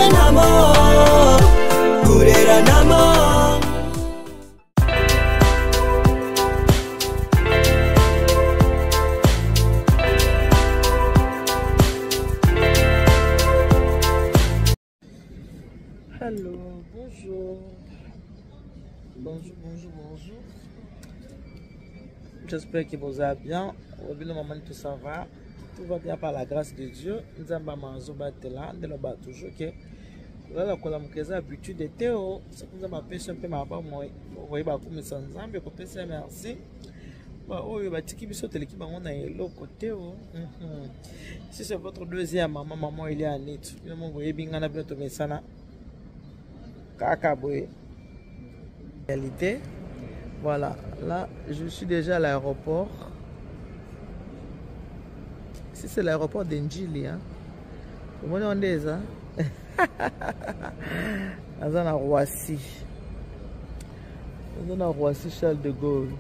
namo, kurera namo. Allô, bonjour. Bonjour. J'espère que vous allez bien. Au moment tout ça va. Tout va bien par la grâce de Dieu. Nous avons là, nous avons toujours que vous avez la habitude de Théo. C'est que nous avons fait un peu ma part. Vous voyez, comme ça, nous avons fait merci. Si c'est votre deuxième maman, il est à Nit. Vous voyez bien, on a bien tout ça. Kakaboué. Réalité. Voilà, là je suis déjà à l'aéroport. Si c'est l'aéroport d'Enjili, hein. Comment on dit ça? On est à Roissy. On est à Roissy Charles de Gaulle.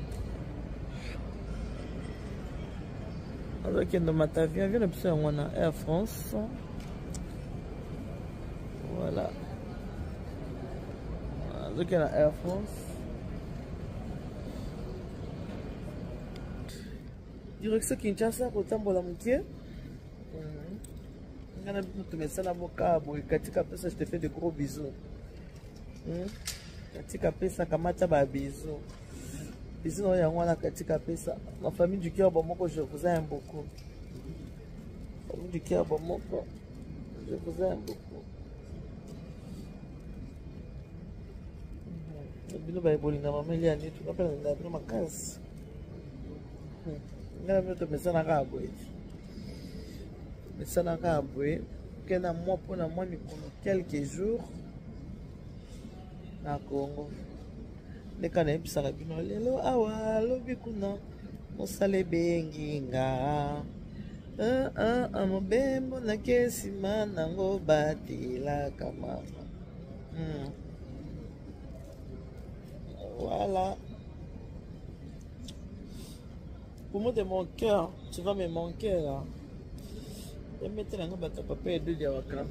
On est dans ma avion, on a Air France. Voilà. Look at Air France. Direction Kinshasa pour Tambola Moutier. Je te fais de gros bisous. Katika pesa kamata ba bisous. Bisous ya mwana katika pesa. Ma famille du cœur bomoko, je vous aime beaucoup. Famille du cœur bomoko, je vous aime beaucoup. Bino ba ebolinga mameli ya nitu kapela na bino makasi. Ngana bino to mesana ka boye. Mesana ka boye kena moi pona moi mikolo quelques jours na Congo. Leka na ebisaka bino lelo awa lobi kuna mosale benginga. Mobembo na kesima nango batila kama. Voilà. Pour moi de mon cœur, tu vas me manquer là. Je vais mettre la papa et deux diawaka.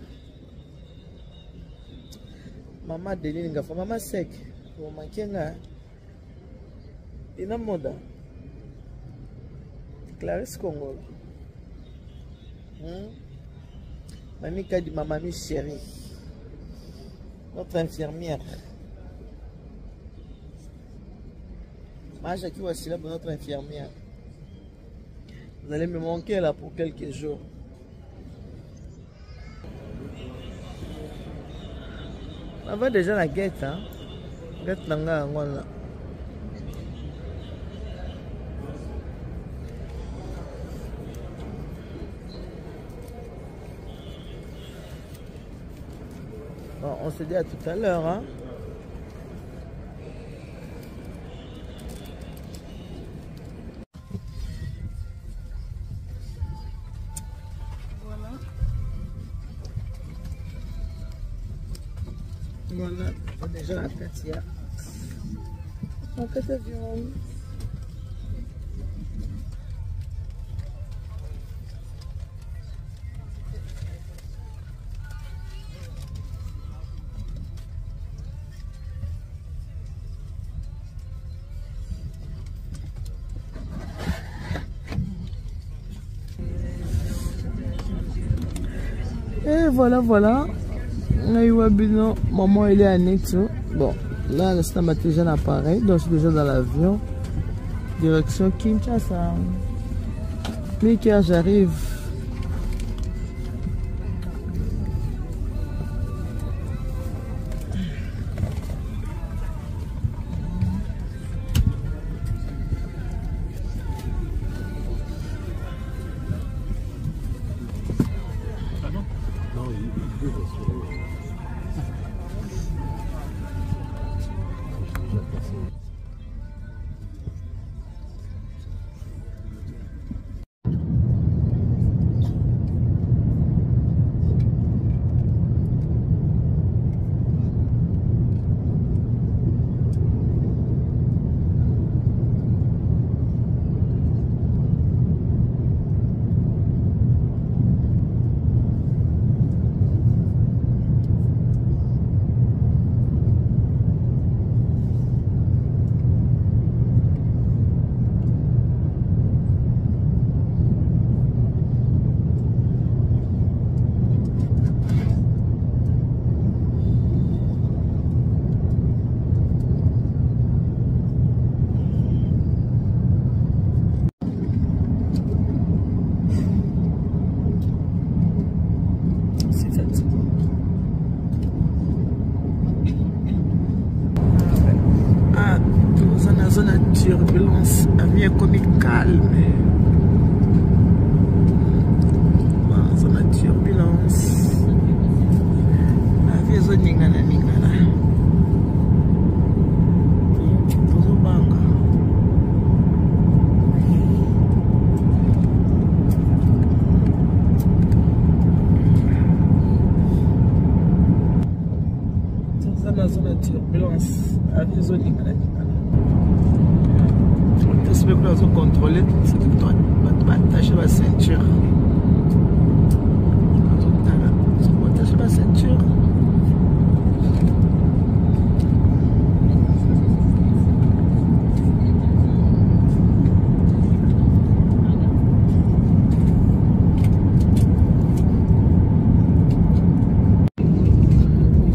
Maman Deline Gafa, maman sec. Pour manquer là. Ina moda. Clarisse Congo. Mamie Kadi, ma mamie chérie. Notre infirmière. Maja qui voici là pour notre infirmière. Vous allez me manquer là pour quelques jours. On va déjà la guette, hein. Guette langa là. Bon, on se dit à tout à l'heure, hein. Voilà, déjà la Katia. La Katia viande. Et voilà. Maman elle est à Nexo. Bon, là c'est un déjà l'appareil, donc je suis déjà dans l'avion. Direction Kinshasa. Mais quand j'arrive. turbulence, avenue économique calme. Zone de turbulence. Avenue zone ningana. Tozobanga. Tozana zone de turbulence, avenue zone ningana. J'espère que nous allons contrôler cette victoire. Attacher la ceinture. Attacher la ceinture.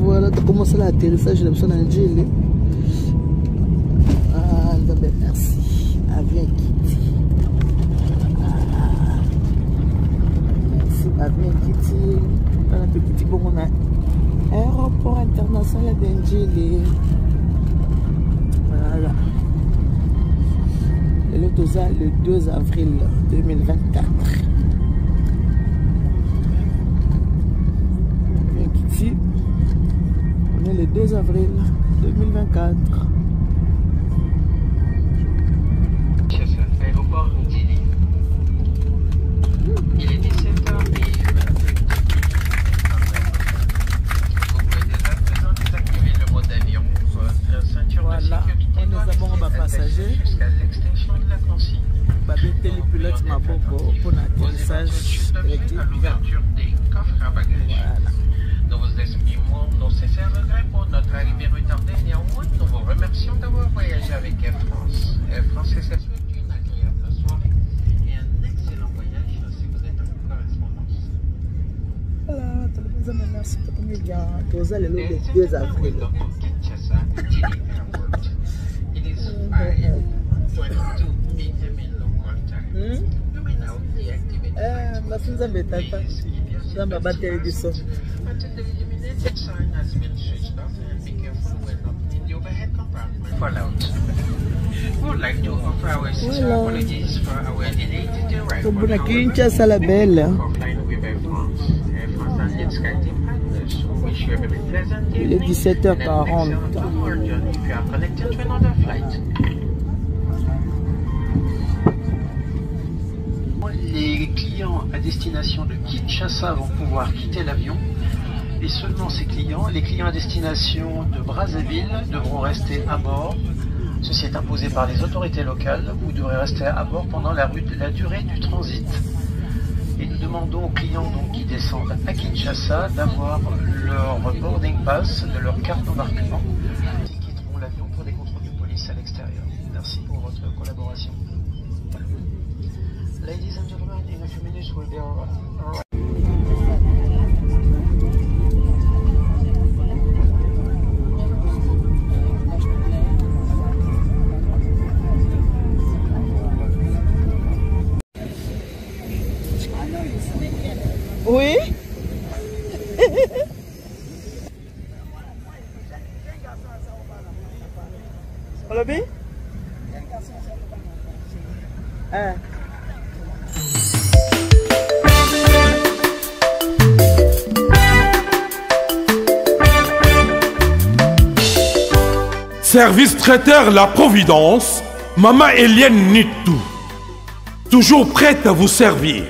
Voilà, tu as commencé l'atterrissage de l'Angile. Ah, merci. Avion Kitty. Merci, Avion Kitty. Dans notre petit bon, on a aéroport international d'Angile. Voilà. Et le 2 avril 2024. Avion Kitty. On est le 2 avril 2024. Aéroport Dili. Il est 17h et vous pouvez dès à présent désactiver le mode avion. Votre ceinture de sécurité doit rester attachée jusqu'à l'extinction de la consigne. Les pilotes Maboko pour l'atterrissage à l'ouverture des coffres à bagages. Nous vous exprimons nos sincères regrets pour notre arrivée retardée. Néanmoins, nous vous remercions d'avoir voyagé avec Air France. Air France est une agréable soirée et un excellent voyage si vous êtes en correspondance. Voilà, merci pour combien vous allez le 2 avril. Kinshasa, Dili Airport. It is 5:22 p.m. in local time. You may now deactivate ma fille Zamba batterie du son. until the illuminated sign has been switched off, and be careful when not in the overhead compartment. Fallout. We would like to offer our sincere apologies for our delayed arrival. Comme on Kinshasa la belle. For flying with Air France. Air France and its SkyTeam partners wish you a very pleasant Il est evening 17h40. and an excellent onward journey if you are connected to another flight. Les clients à destination de Kinshasa vont pouvoir quitter l'avion et seulement ces clients, les clients à destination de Brazzaville devront rester à bord. Ceci est imposé par les autorités locales. Vous devrez rester à bord pendant la durée du transit. Et nous demandons aux clients donc, qui descendent à Kinshasa d'avoir leur boarding pass de leur carte d'embarquement. Ils quitteront l'avion pour des contrôles de police à l'extérieur. Merci pour votre collaboration. Ladies and gentlemen, in a few minutes we'll be arriving. Oui. On l'a vu? Service traiteur La Providence, Maman Eliane Nitou. Toujours prête à vous servir.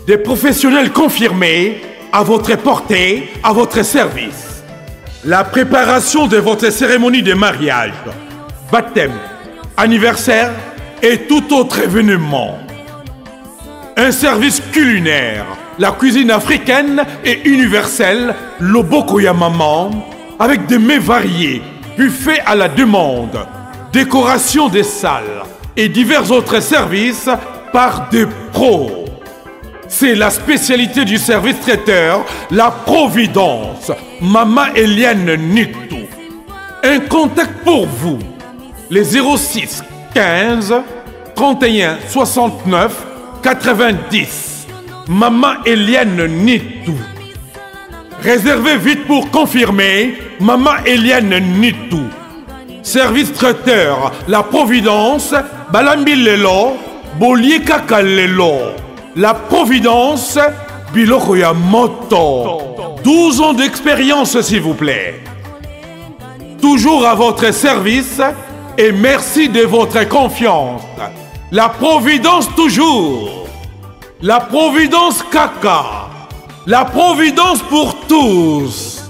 Des professionnels confirmés, à votre portée, à votre service. La préparation de votre cérémonie de mariage, baptême, anniversaire et tout autre événement. Un service culinaire, la cuisine africaine et universelle, Loboko ya Maman, avec des mets variés, buffet à la demande, décoration des salles et divers autres services par des pros. C'est la spécialité du service traiteur, La Providence, Maman Eliane Nitou. Un contact pour vous, les 06 15 31 69 90. Maman Eliane Nitou. Réservez vite pour confirmer, Maman Eliane Nitou. Service traiteur, la Providence, Balambi Lelo, Bolier Kaka Lelo. La Providence, Biloko Yamoto. 12 ans d'expérience, s'il vous plaît. Toujours à votre service et merci de votre confiance. La Providence toujours. La Providence Kaka. La Providence pour tous.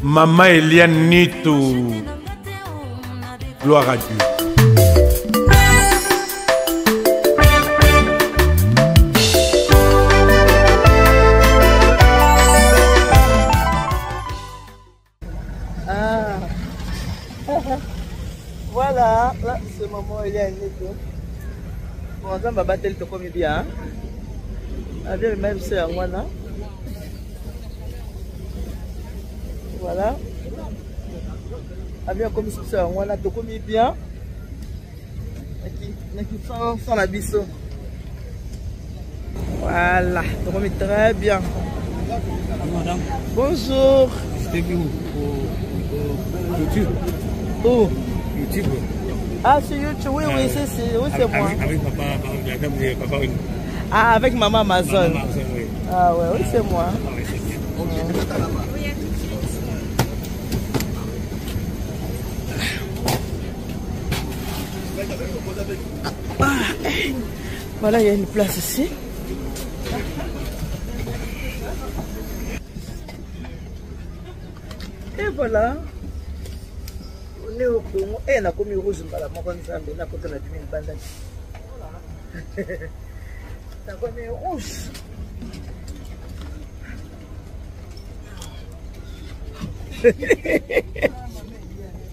Maman Eliane Nitou. Gloire à Dieu. Voilà, là c'est maman Eliane Nitou. Bon, on va battre le comme bien. Avec même c'est un moine. Voilà. Avec comme c'est un moine, tu comme bien. Qui sans la biseau. Voilà, tu comme très bien. Bonjour. C'était où? YouTube. Où? YouTube. Ah, sur YouTube, oui, oui, c'est moi. Avec papa, la dame de papa. Ah, avec maman Amazon. Maman Amazon, oui. Ah, ouais, oui, c'est moi. Ah, oui, c'est bien. Voilà, il y a une place ici. Et voilà. On est au Congo. Et on a commis rouge, on a côté de la demi bande. On a commis rouge.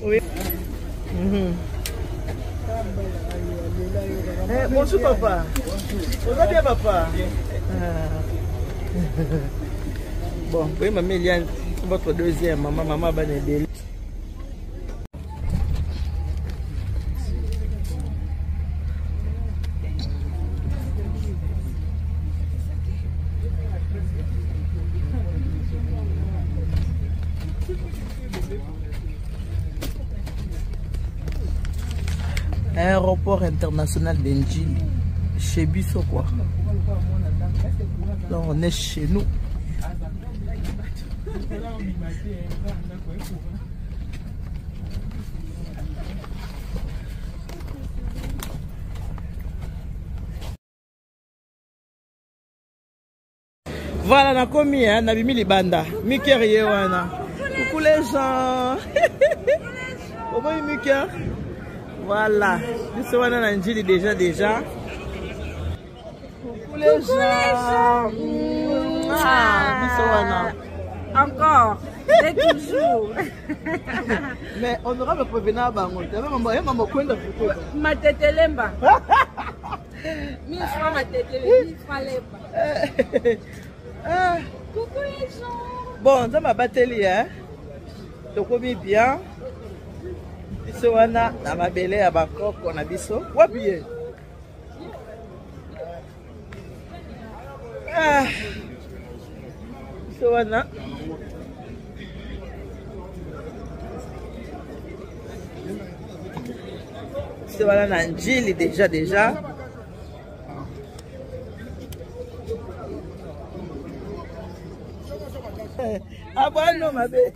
Oui. Bonjour papa. Ça va bien papa? Bon, oui maman Eliane, votre deuxième maman Banébel. Aéroport international d'Enji, chez Bisso quoi. Là on est chez nous. Voilà, on a commis, on a mis les bandas. Mickey Riewana. Coucou les gens. Comment Mickey? Voilà, nous sommes dans Njili déjà. Coucou les gens. Encore, et toujours. Mais on aura me prévenir à Bango. Ma tête lemba. 1000 francs ma tête, 1000 francs lemba. Coucou les gens. Bon, dans ma bataille, hein. Donc, on est bien. Biso wana na mabele ya bakoko na biso wapi ye biso wana na Njili déjà ah bon ma belle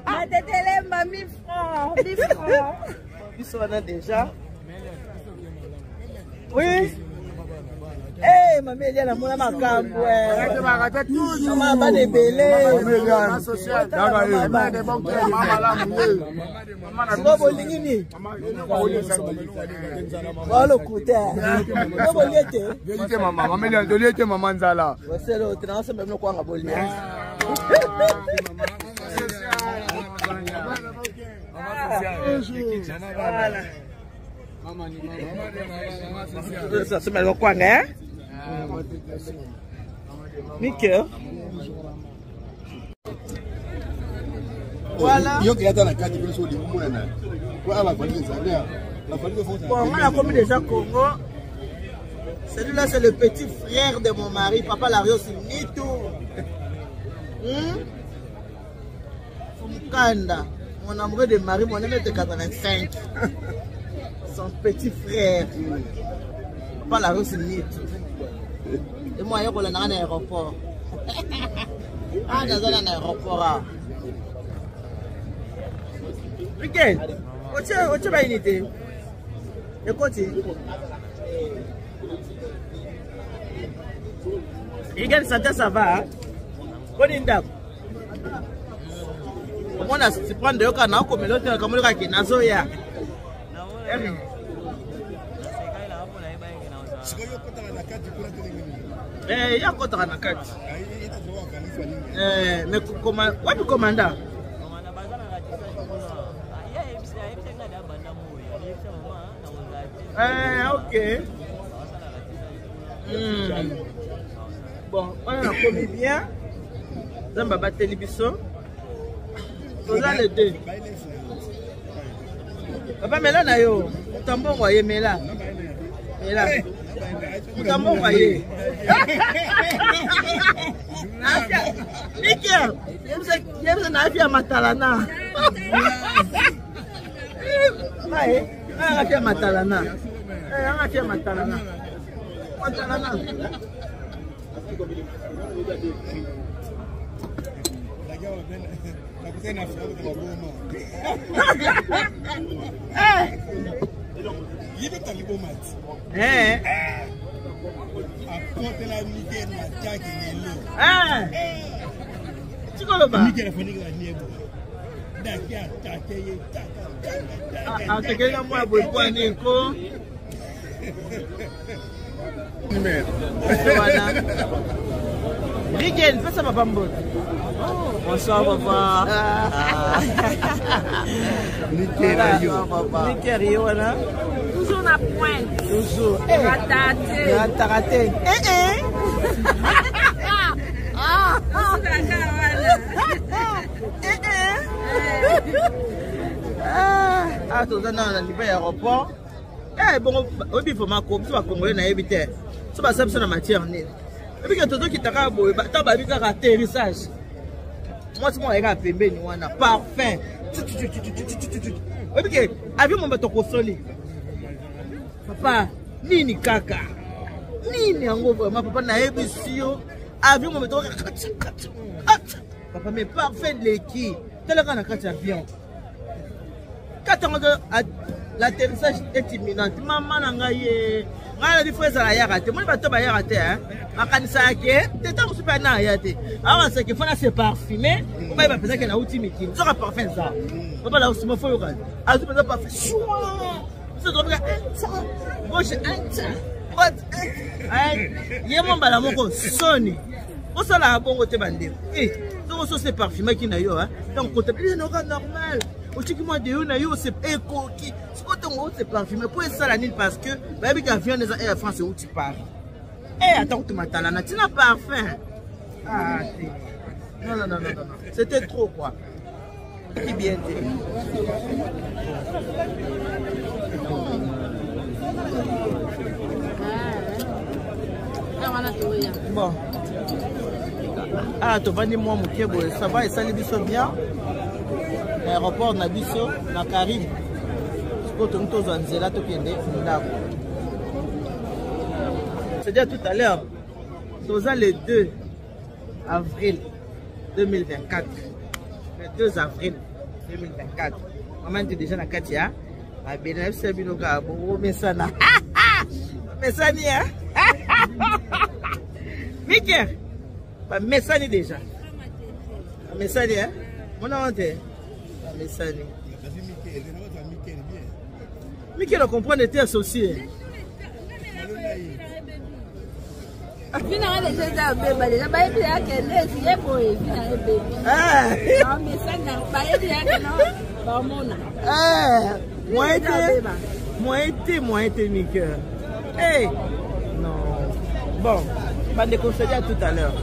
Matetelemba 1000 francs. 1000 francs. Ils sont là déjà. Oui. Eh, maman Eliane a mon makambo. Maman ba de belé. Maman bolingini. Walo kuta. Maman boliete. Vérité maman, maman Eliane doliete maman Nzala. C'est l'autre, non, c'est même le quoi ngaboliete. Voilà. Ça se met le coin, hein? Mickey. Voilà. Bon, on a commis déjà Congo. Celui-là, c'est le petit frère de mon mari, Papa Larios Nitou. Mukanda, mon amoureux de Marie, mon ami était 85. Son petit frère. Pas la rue, c'est Nit. Et moi, je suis dans l'aéroport. Ah, dans un aéroport. Weekend. Où tu vas unité? Écoutez. Weekend, ça va. Bonne comment on a se prendre de l'autre comme l'autre comme le qui n'a pas ya. Il y a quoi dans la carte? Mais comment? What du commandant? Ok. Bon, on a commis bien. Dans ma télévision. Vous avez les deux. Papa, mais là, vous avez envoyé, mais là. Mais là. Vous avez envoyé. Nickel. Je vous ai à Matalana. Je à Matalana. Je à Matalana. Matalana. Rigen, fais ça papa Mbot. Bonsoir papa. Nickel, voilà. Toujours la pointe. Toujours. Raté. Ah, tout ça dans l'aéroport. Bon, il faut ma coupe, tu vas congolais na éviter. Tu vas savoir ça dans matière née. Et puis, tout qui t'a raboué, t'as pas vu qu'un atterrissage. Moi, c'est moi, il y a un pembé, il y a parfum. Et puis, avion, mon bateau consolé. Papa, nini kaka. Nini yango vraiment, papa, na ébissio. Avion, mon bateau. Papa, mais parfum de l'équipe. Tel qu'on a quand avion. Quand l'atterrissage est imminent. Maman, nangaye. Ngala di fois ça ya raté. Moi, bateau ba ya raté, hein. Makanisa ke, t'étais au super na ya té. Alors, c'est qu'il faut la se parfumer. On va penser qu'elle a outil miki. Tu auras parfum ça. Papa là aussi, mon faut yoga. Azu peut pas faire choix. C'est donc ça. Moi, j'ai what? Yemo bala moko soni. On ça la bon côté bandé. Donc ça c'est parfumé qui na yo, hein. Donc côté bien normal. Aussi que moi de yo na yo c'est éco qui c'est parfumé pour ça la nuit parce que baby qui vient des Air France où tu pars. Attends tu m'attends là, tu n'as pas parfum. Ah non. C'était trop quoi. C'est bien dit. Bon. Ah, tu vas dire moi mon kebo, ça va et ça les biso bien. L'aéroport na biso na Karim. C'est-à-dire tout à l'heure, nous avons le 2 avril 2024. Le 2 avril 2024. Maman dit déjà na Katia. Ma belle c'est binoga bo mesana. Mesani hein. Mickey. Ba mesani déjà. Mesani hein. Mon honte. Mesani. Mais qui ne comprend pas tes associés. Moi été Mickey. Hey, non. Bon, on va déconseiller à tout à l'heure.